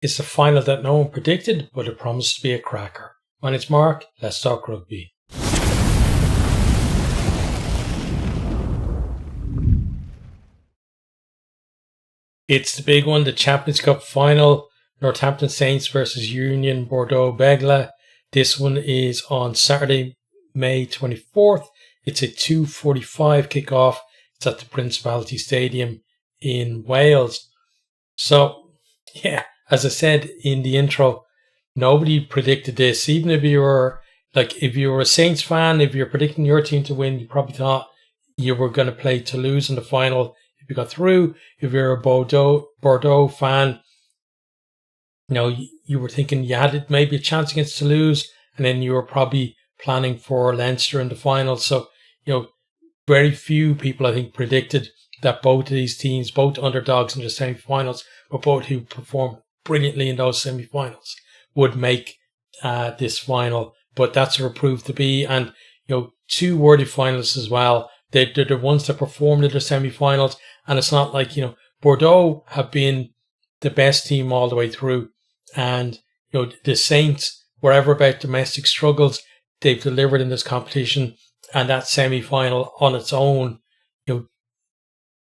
It's a final that no one predicted, but it promised to be a cracker. My name's Mark, let's talk rugby. It's the big one, the Champions Cup final, Northampton Saints versus Union Bordeaux Begles. This one is on Saturday, May 24th. It's a 2:45 kickoff. It's at the Principality Stadium in Wales. So, yeah, as I said in the intro, nobody predicted this. Even if you were a Saints fan, if you're predicting your team to win, you probably thought you were going to play Toulouse in the final if you got through. If you're a Bordeaux fan, you were thinking you had maybe a chance against Toulouse, and then you were probably planning for Leinster in the final. So, very few people, I think, predicted that both of these teams, both underdogs in the semi-finals, but both who performed brilliantly in those semi-finals, would make this final. But that's what it proved to be. And, two worthy finalists as well. They're the ones that performed in the semi-finals. And it's not like, Bordeaux have been the best team all the way through. And, the Saints, wherever about domestic struggles, they've delivered in this competition. And that semi-final on its own,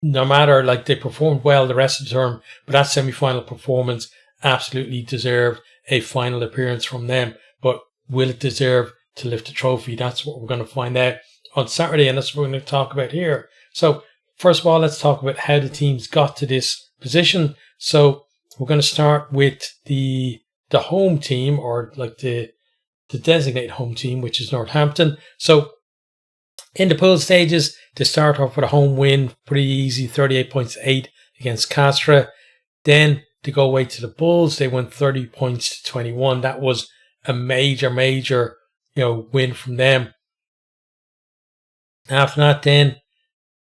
no matter, they performed well the rest of the term, but that semi-final performance absolutely deserved a final appearance from them. But will it deserve to lift the trophy? That's what we're going to find out on Saturday, and that's what we're going to talk about here. So, first of all, let's talk about how the teams got to this position. So, we're going to start with the home team, or the designated home team, which is Northampton. So, in the pool stages, they start off with a home win, pretty easy, 38 points to 8 against Castres. Then they go away to the Bulls. They win 30 points to 21. That was a major, win from them. After that, then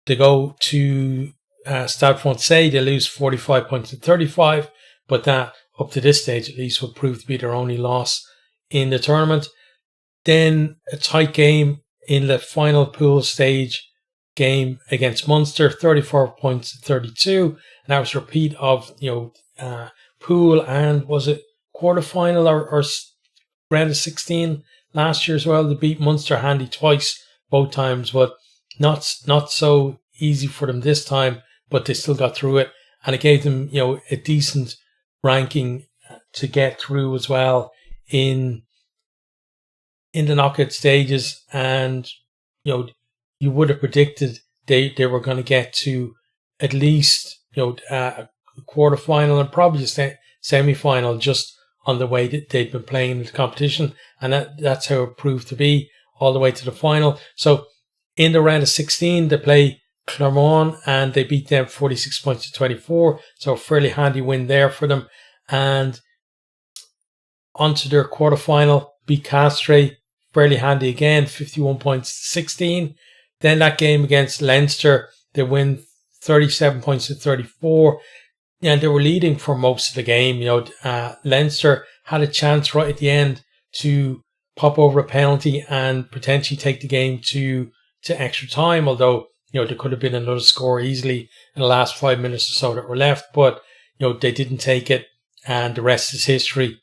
they go to Stade Francais. They lose 45 points to 35, but that, up to this stage at least, would prove to be their only loss in the tournament. Then a tight game in the final pool stage game against Munster, 34 points to 32. And that was a repeat of, pool and was it quarterfinal or round of 16 last year as well. They beat Munster handy twice, both times, but not so easy for them this time, but they still got through it. And it gave them, a decent ranking to get through as well in the knockout stages. And, you would have predicted they were going to get to at least, a quarterfinal and probably a semi-final just on the way that they'd been playing in the competition. And that's how it proved to be all the way to the final. So in the round of 16, they play Clermont and they beat them 46 points to 24. So a fairly handy win there for them. And onto their quarterfinal, beat Castres, fairly handy again, 51 points to 16. Then that game against Leinster, they win 37 points to 34. And they were leading for most of the game. Leinster had a chance right at the end to pop over a penalty and potentially take the game to extra time, although, there could have been another score easily in the last 5 minutes or so that were left, but, they didn't take it, and the rest is history.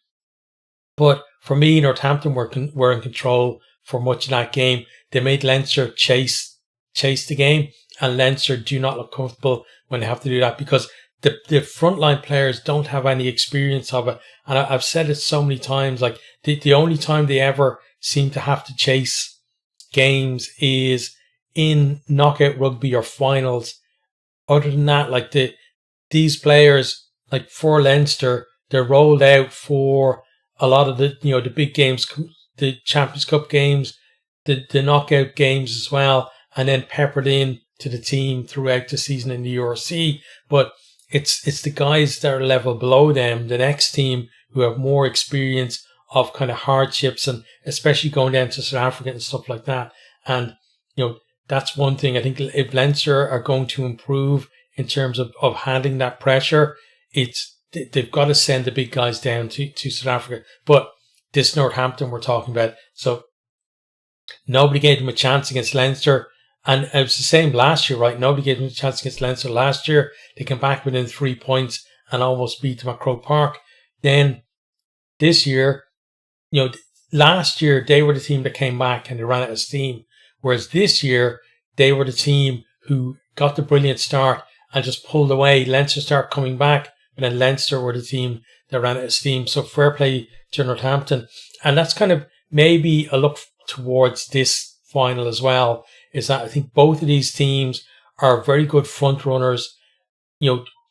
But for me, Northampton were in control for much of that game. They made Leinster chase the game, and Leinster do not look comfortable when they have to do that because the frontline players don't have any experience of it. And I've said it so many times, the only time they ever seem to have to chase games is in knockout rugby or finals. Other than that, these players, for Leinster, they're rolled out for a lot of the big games, the Champions Cup games, the knockout games as well, and then peppered in to the team throughout the season in the URC. But it's the guys that are level below them, the next team, who have more experience of kind of hardships, and especially going down to South Africa and stuff like that. And, that's one thing. I think if Leinster are going to improve in terms of handling that pressure, they've got to send the big guys down to South Africa. But this Northampton we're talking about, so nobody gave them a chance against Leinster. And it was the same last year, right? Nobody gave them a chance against Leinster last year. They came back within 3 points and almost beat them at Croke Park. Then this year, last year they were the team that came back and they ran out of steam. Whereas this year, they were the team who got the brilliant start and just pulled away. Leinster start coming back, but then Leinster were the team that ran out of steam. So fair play to Northampton. And that's kind of maybe a look towards this final as well, is that I think both of these teams are very good front runners,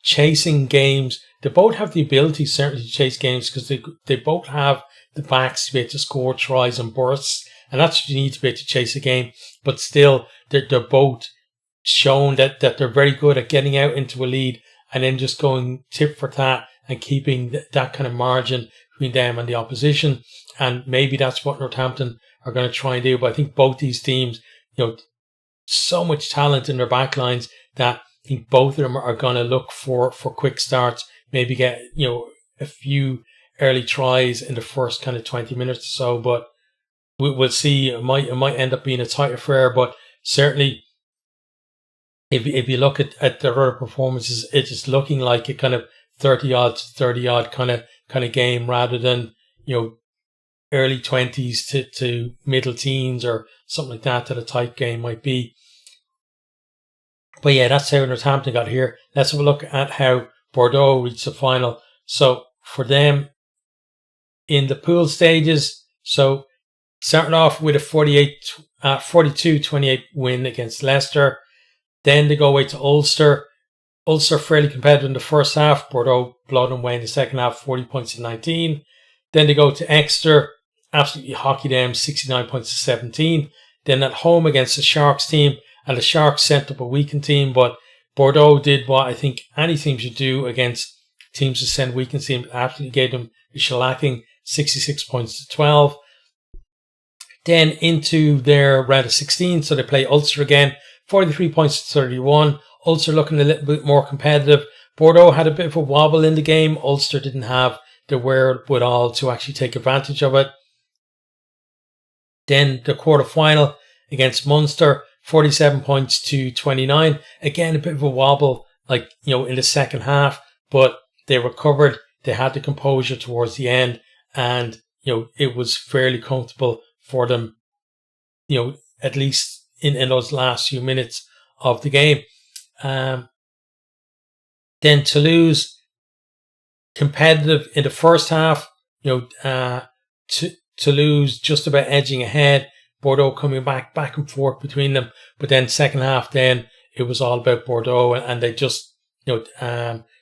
chasing games. They both have the ability certainly to chase games because they both have the backs to be able to score tries and bursts. And that's what you need to be able to chase a game. But still, they're both shown that they're very good at getting out into a lead and then just going tip for tat and keeping that kind of margin between them and the opposition. And maybe that's what Northampton are going to try and do. But I think both these teams, so much talent in their backlines that I think both of them are going to look for quick starts, maybe get, a few early tries in the first kind of 20 minutes or so. But we'll see. It might end up being a tight affair, but certainly if you look at their other performances, it's just looking like a kind of 30-odd to 30-odd kind of game rather than, early 20s to middle teens or something like that a tight game might be. But yeah, that's how Northampton got here. Let's have a look at how Bordeaux reached the final. So for them in the pool stages, so starting off with a 42-28 win against Leicester. Then they go away to Ulster. Ulster fairly competitive in the first half. Bordeaux blowed them away in the second half, 40 points to 19. Then they go to Exeter, absolutely hockey them, 69 points to 17. Then at home against the Sharks team, and the Sharks sent up a weakened team, but Bordeaux did what I think any team should do against teams that send weakened teams. Absolutely gave them a shellacking, 66 points to 12. Then into their round of 16, so they play Ulster again, 43 points to 31. Ulster looking a little bit more competitive. Bordeaux had a bit of a wobble in the game. Ulster didn't have the wherewithal to actually take advantage of it. Then the quarter-final against Munster, 47 points to 29. Again, a bit of a wobble, in the second half, but they recovered. They had the composure towards the end, and, it was fairly comfortable for them, at least in those last few minutes of the game. Then Toulouse, competitive in the first half, Toulouse just about edging ahead, Bordeaux coming back and forth between them. But then second half, then it was all about Bordeaux, and they just,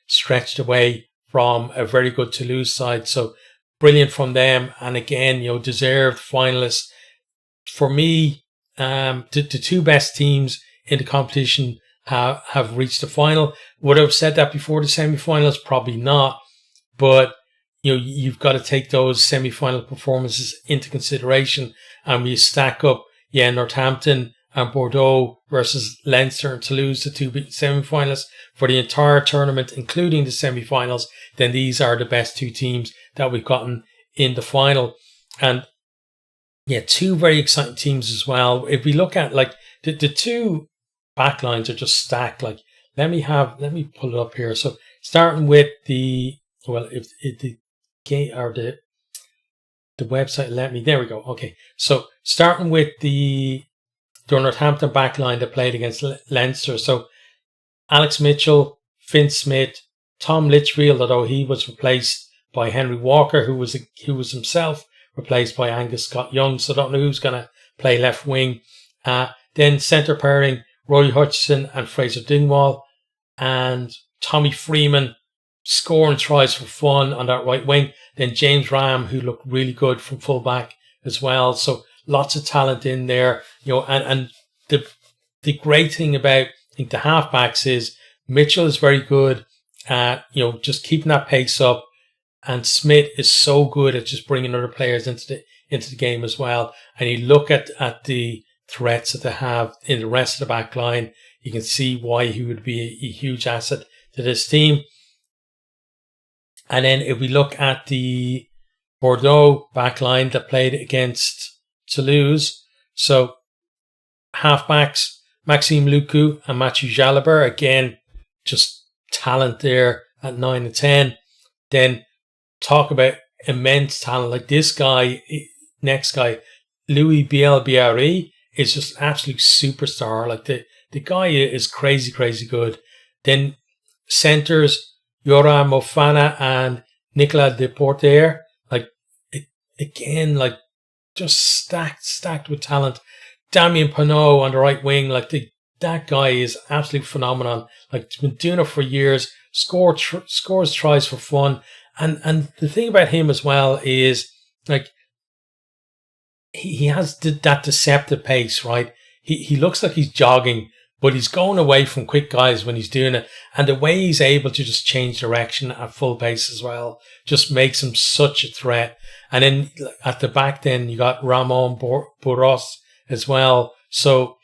stretched away from a very good Toulouse side. So brilliant from them. And again, deserved finalists. For me, the two best teams in the competition have reached the final. Would I have said that before the semi-finals? Probably not. But, you've got to take those semi-final performances into consideration. And we stack up, Northampton and Bordeaux versus Leinster and Toulouse, the two semi-finalists for the entire tournament, including the semi-finals. Then these are the best two teams that we've gotten in the final. And two very exciting teams as well. If we look at the two backlines are just stacked. Let me pull it up here. So starting with the game or the website let me. There we go. Okay. So starting with the Northampton backline that played against Leinster. So Alex Mitchell, Finn Smith, Tom Litchfield, although he was replaced by Henry Walker, who was himself replaced by Angus Scott Young. So I don't know who's going to play left wing. Then centre pairing, Roy Hutchison and Fraser Dingwall, and Tommy Freeman scoring tries for fun on that right wing. Then James Ram, who looked really good from full back as well. So lots of talent in there, and the great thing about, I think, the halfbacks is Mitchell is very good at, just keeping that pace up, and Smith is so good at just bringing other players into the game as well. And you look at the threats that they have in the rest of the back line, you can see why he would be a huge asset to this team. And then if we look at the Bordeaux backline that played against Toulouse, so halfbacks, Maxime Lucu and Mathieu Jalabert, again, just talent there at 9 and 10. Then talk about immense talent. Like this guy, next guy, Louis Bielbiari, is just an absolute superstar. Like the guy is crazy, crazy good. Then centers, Yoram Mofana and Nicolas Deporter. Like, again, like, just stacked with talent. Damien Penaud on the right wing, like that guy is absolute phenomenon. Like, he's been doing it for years. Scores tries for fun, and the thing about him as well is like he has that deceptive pace, right? He looks like he's jogging, but he's going away from quick guys when he's doing it, and the way he's able to just change direction at full pace as well just makes him such a threat. And then at the back, then you got Ramon Burros as well. So,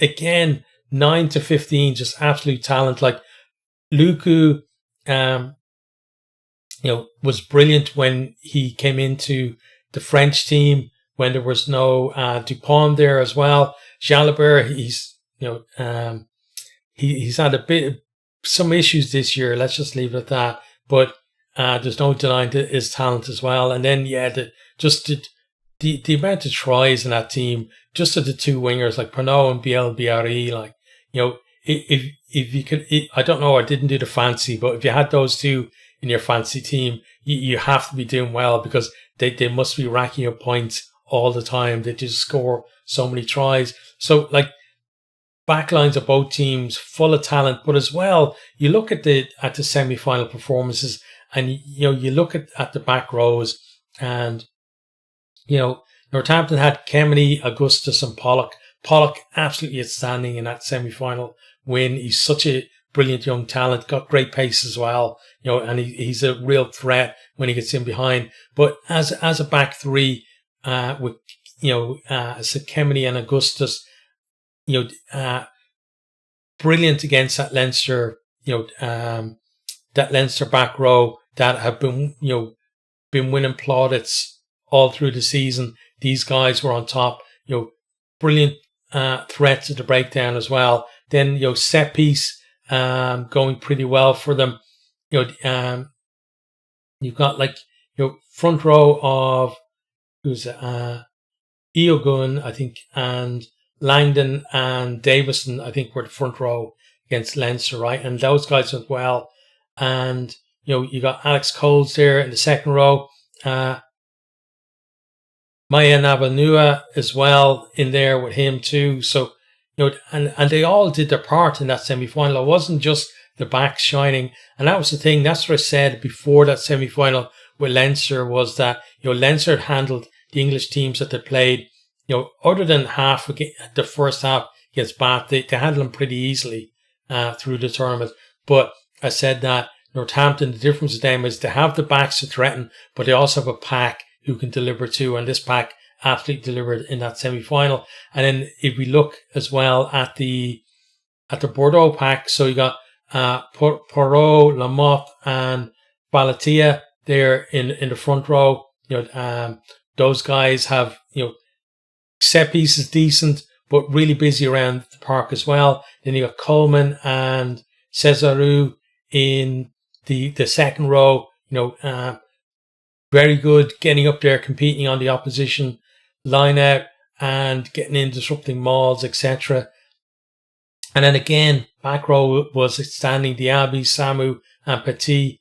again, 9 to 15, just absolute talent. Like Luku, was brilliant when he came into the French team when there was no Dupont there as well. Jalabert, he's had some issues this year. Let's just leave it at that. But there's no denying his talent as well. And then the amount of tries in that team, just at the two wingers like Penaud and BLBRE, like, if you could, I don't know, I didn't do the fancy, but if you had those two in your fancy team, you have to be doing well, because they must be racking up points all the time. They just score so many tries. So, like, backlines of both teams full of talent, but as well, you look at the semi-final performances, and you look at the back rows, and Northampton had Kemeny, Augustus, and Pollock. Pollock absolutely outstanding in that semi-final win. He's such a brilliant young talent, got great pace as well, and he's a real threat when he gets in behind. But as a back three, with Kemeny and Augustus, brilliant against that Leinster, that Leinster back row that have been winning plaudits all through the season. These guys were on top, brilliant threats at the breakdown as well. Then, set piece, going pretty well for them. You've got front row of who's Eogun, I think, and Langdon and Davison, I think, were the front row against Leinster, right? And those guys as well. And you got Alex Coles there in the second row. Maya Navanua as well in there with him too. So, and they all did their part in that semi-final. It wasn't just the backs shining. And that was the thing. That's what I said before that semi-final with Leinster, was that, Leinster had handled the English teams that they played, other than the first half against Bath, they handled them pretty easily through the tournament. But I said that Northampton, the difference with them is they have the backs to threaten, but they also have a pack who can deliver too, and this pack absolutely delivered in that semi-final. And then if we look as well at the Bordeaux pack, so you got Porot, Lamotte, and Balatia there in the front row. Those guys have set pieces decent, but really busy around the park as well. Then you got Coleman and Cesarou in the second row. Very good, getting up there, competing on the opposition line out and getting in, disrupting mauls, etc. And then again, back row was outstanding. Diaby, Samu, and Petit.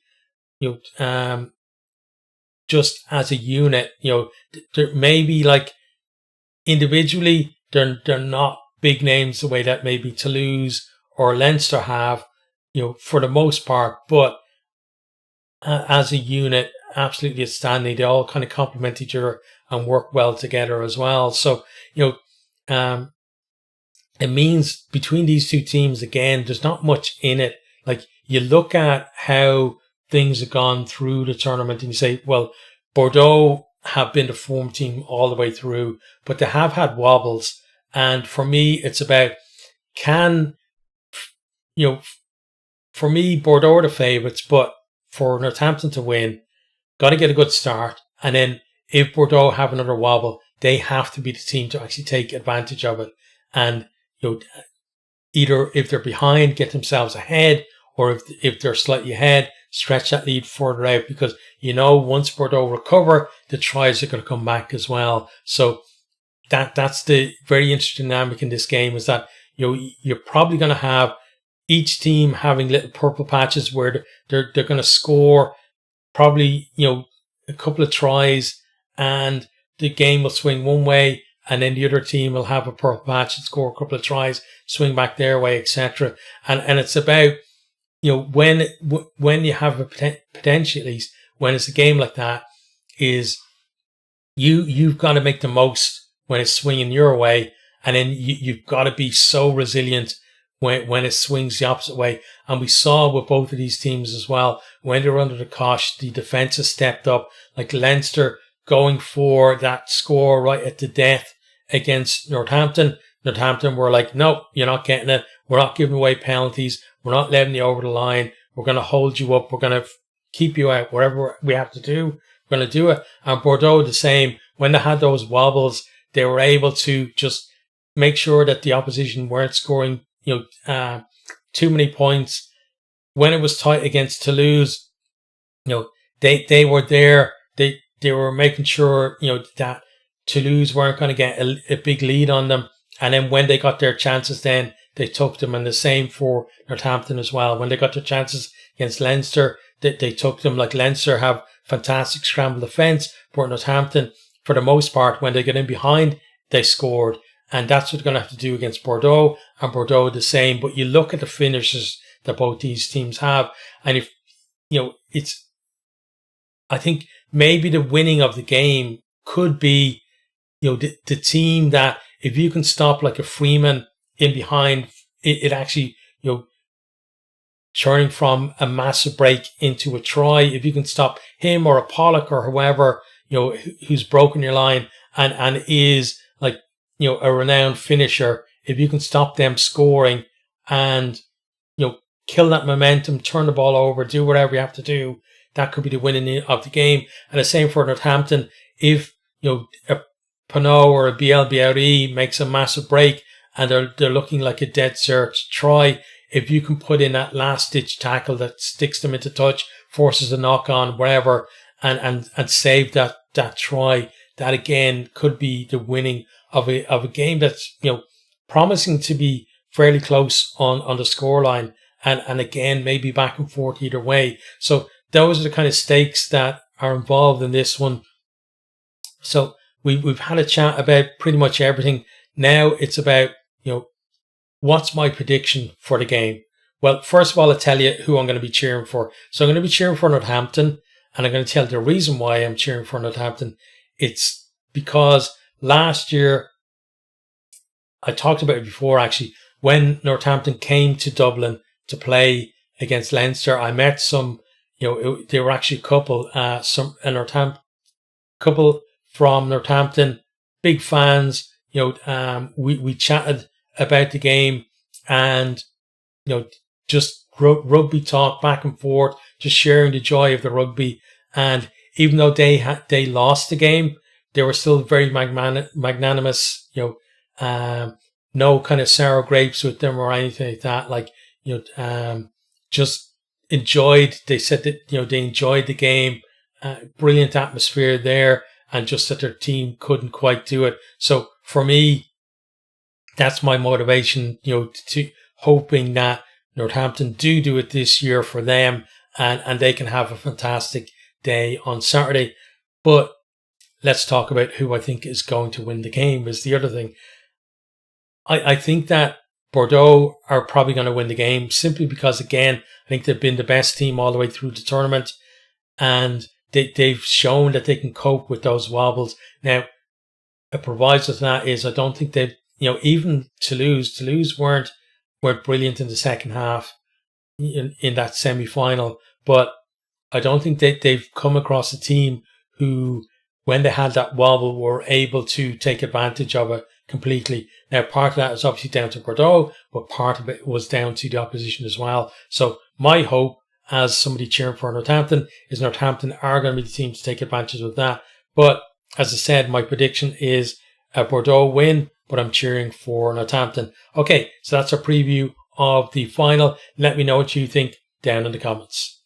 Just as a unit, there maybe individually they're not big names the way that maybe Toulouse or Leinster have, for the most part, but as a unit, absolutely outstanding. They all kind of complement each other and work well together as well. So, it means between these two teams, again, there's not much in it. Like, you look at how things have gone through the tournament and you say, well, Bordeaux have been the form team all the way through, but they have had wobbles. And for me, it's about for me, Bordeaux are the favourites, but for Northampton to win, got to get a good start. And then if Bordeaux have another wobble, they have to be the team to actually take advantage of it. And, either if they're behind, get themselves ahead, or if they're slightly ahead, stretch that lead further out, because once Bordeaux recover, the tries are going to come back as well. So that's the very interesting dynamic in this game, is that you're probably going to have each team having little purple patches where they're going to score probably a couple of tries, and the game will swing one way, and then the other team will have a purple patch and score a couple of tries, swing back their way, etc. And it's about when you have a potential, at least when it's a game like that, is you've got to make the most when it's swinging your way, and then you've got to be so resilient when it swings the opposite way. And we saw with both of these teams as well, when they were under the cosh, the defence has stepped up, like Leinster going for that score right at the death against Northampton. Northampton were like, no, you're not getting it. We're not giving away penalties. We're not letting you over the line. We're going to hold you up. We're going to keep you out. Whatever we have to do, we're going to do it. And Bordeaux, the same. When they had those wobbles, they were able to just make sure that the opposition weren't scoring too many points. When it was tight against Toulouse, they were there. They were making sure that Toulouse weren't going to get a big lead on them. And then when they got their chances, then they took them. And the same for Northampton as well. When they got their chances against Leinster, they took them. Like Leinster have fantastic scramble defence, but Northampton, for the most part, when they get in behind, they scored. And that's what they're going to have to do against Bordeaux, and Bordeaux the same. But you look at the finishes that both these teams have, and if I think maybe the winning of the game could be, the team that, if you can stop like a Freeman in behind, it actually, turning from a massive break into a try. If you can stop him or a Pollock or whoever, who's broken your line and is like, a renowned finisher, if you can stop them scoring and, kill that momentum, turn the ball over, do whatever you have to do, that could be the winning of the game. And the same for Northampton. If, a Pinot or a BLBRE makes a massive break and they're looking like a dead cert try, if you can put in that last ditch tackle that sticks them into touch, forces a knock on, whatever, and save that try, that again could be the winning of a game that's promising to be fairly close on the scoreline, and again maybe back and forth either way. So those are the kind of stakes that are involved in this one. So we've had a chat about pretty much everything. Now it's about what's my prediction for the game. Well, first of all, I'll tell you who I'm going to be cheering for. So I'm going to be cheering for Northampton, and I'm going to tell you the reason why I'm cheering for Northampton. It's because last year, I talked about it before actually, when Northampton came to Dublin to play against Leinster, I met some, they were actually a couple, couple from Northampton, big fans. We chatted about the game, and just rugby talk back and forth, just sharing the joy of the rugby. And even though they lost the game, they were still very magnanimous. No kind of sour grapes with them or anything like that. Like just enjoyed. They said that they enjoyed the game. Brilliant atmosphere there, and just that their team couldn't quite do it. So for me, that's my motivation, to hoping that Northampton do it this year for them, and they can have a fantastic day on Saturday. But let's talk about who I think is going to win the game is the other thing. I think that Bordeaux are probably going to win the game simply because, again, I think they've been the best team all the way through the tournament, and they've shown that they can cope with those wobbles. Now, a proviso to that is I don't think they've, even Toulouse weren't brilliant in the second half in that semi-final, but I don't think they've come across a team who, when they had that wobble, were able to take advantage of it completely. Now, part of that is obviously down to Bordeaux, but part of it was down to the opposition as well. So my hope, as somebody cheering for Northampton, is Northampton are going to be the team to take advantage of that. But as I said, my prediction is a Bordeaux win, but I'm cheering for Northampton. Okay, so that's a preview of the final. Let me know what you think down in the comments.